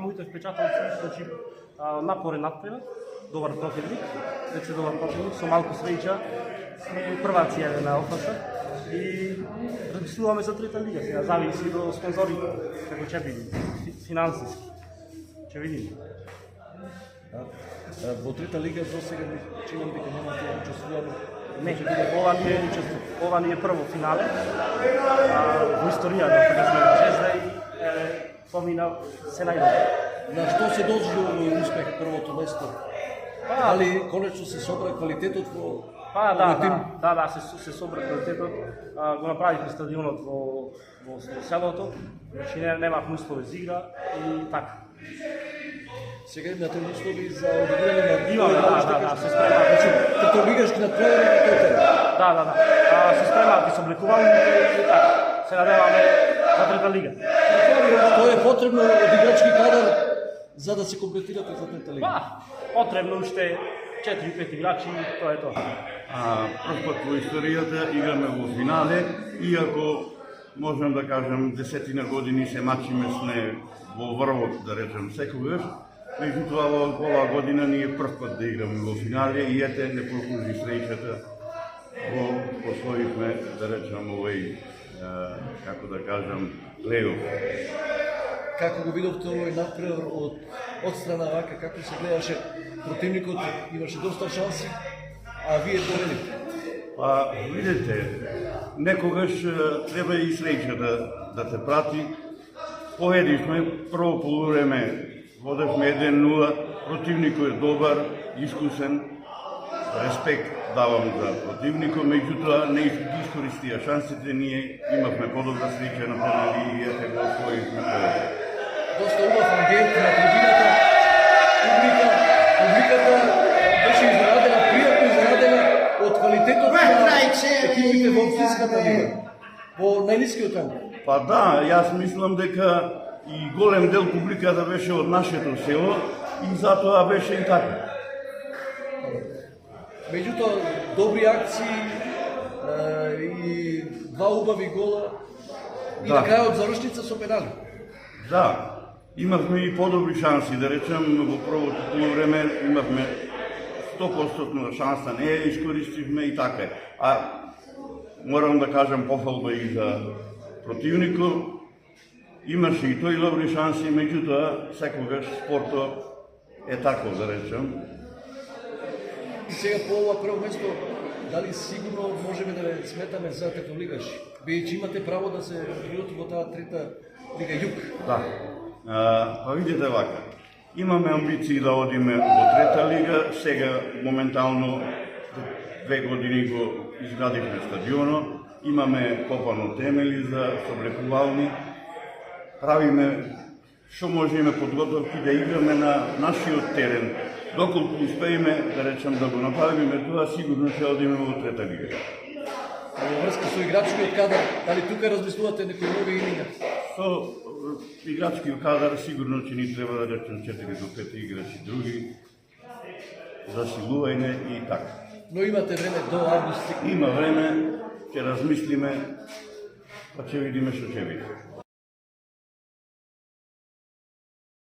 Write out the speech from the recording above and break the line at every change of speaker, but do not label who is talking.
Моите впечаталци, значи напорен надпревар, добар противник, рече добар противник, со малку среќа сме прваци на ОФС и размислуваме за трета лига. Сега зависи до спонзорите, како ќе биде, финансиски. Ќе видиме.
Во трета лига до сега чинам дека немате учествувано.
Не, ова ни е прво финале во историјата кога сме на Зvezda и помина се најдобро.
На што се дължи овој успех првото место? Дали конечно се собра квалитетот во
Да, се собра квалитетот. Го направихме стадионот во селото, значи немавме услови за игра и така.
Сега имате услови за одиграње на
Имаме, се спремаат.
Значи, като лигашки натпревар и тој.
Да. Се спремаат и се облекувањето и така. Се надеваме за трета лига.
Што е потребно од играчки кадар за да се комплетирате за трета лига?
Потребно уште 4-5 играчи, тоа е тоа.
Прв пат во историјата играме во финале, иако можам да кажам десетина години се мачиме сме во врвот, да речем, секогаш. Меѓутоа во оваа година ние прв пат да играме во финале и ете не прослужи среќата во освоивме, да речем, овој, како да кажам, плей-оф.
Како го видовте овој надпревар од страна вака, како се гледаше противникот, имаше доста шанси, а вие доведите?
Видите, некогаш треба и среќа да те прати. Победивме прво полувреме, водевме 1-0, противникот е добар, искусен, респект давам за противникот, меѓутоа не искористија шансите, ние имавме подобра среќа на пенали и ете го освоивме победа.
Доста убав амбиент на трибината, публиката беше изненадена, пријатно изненадена од квалитетот на екипите во општинската лига, во најнискиот ранг.
Да, јас мислам дека и голем дел публиката беше од нашето село и затоа беше и така.
Меѓутоа, добри акции и два убави гола и на крајот завршница со пенали.
Да, имавме и подобри шанси, да речем, во првото полувреме имавме 100% шанса, не ја искористивме и така. Морам да кажам пофалба и за противникот. Имаше и тој добри шанси, меѓутоа секогаш спортот е тако, да речем.
И сега по ова прво место, дали сигурно можеме да ве сметаме за третолигаш? Бидејќи имате право да се пријути во таа трета лига Југ.
Да. Видите вака, имаме амбиции да одиме во трета лига, сега моментално 2 години го изградихме стадионот, имаме копано темели за соблекувални, правиме што можеме подготовки да играме на нашиот терен. Доколку успееме, да речем, да го направиме тоа, сигурно ќе одиме во трета лига.
Во врска со играчкиот кадар, дали тука размислувате некои нови имиња?
Со играчкиот кадар сигурно ќе ни треба, да речем, 4 до 5 играчи други, засилување и така.
Но имате време до август.
Има време, ќе размислиме, па ќе видиме што ќе биде.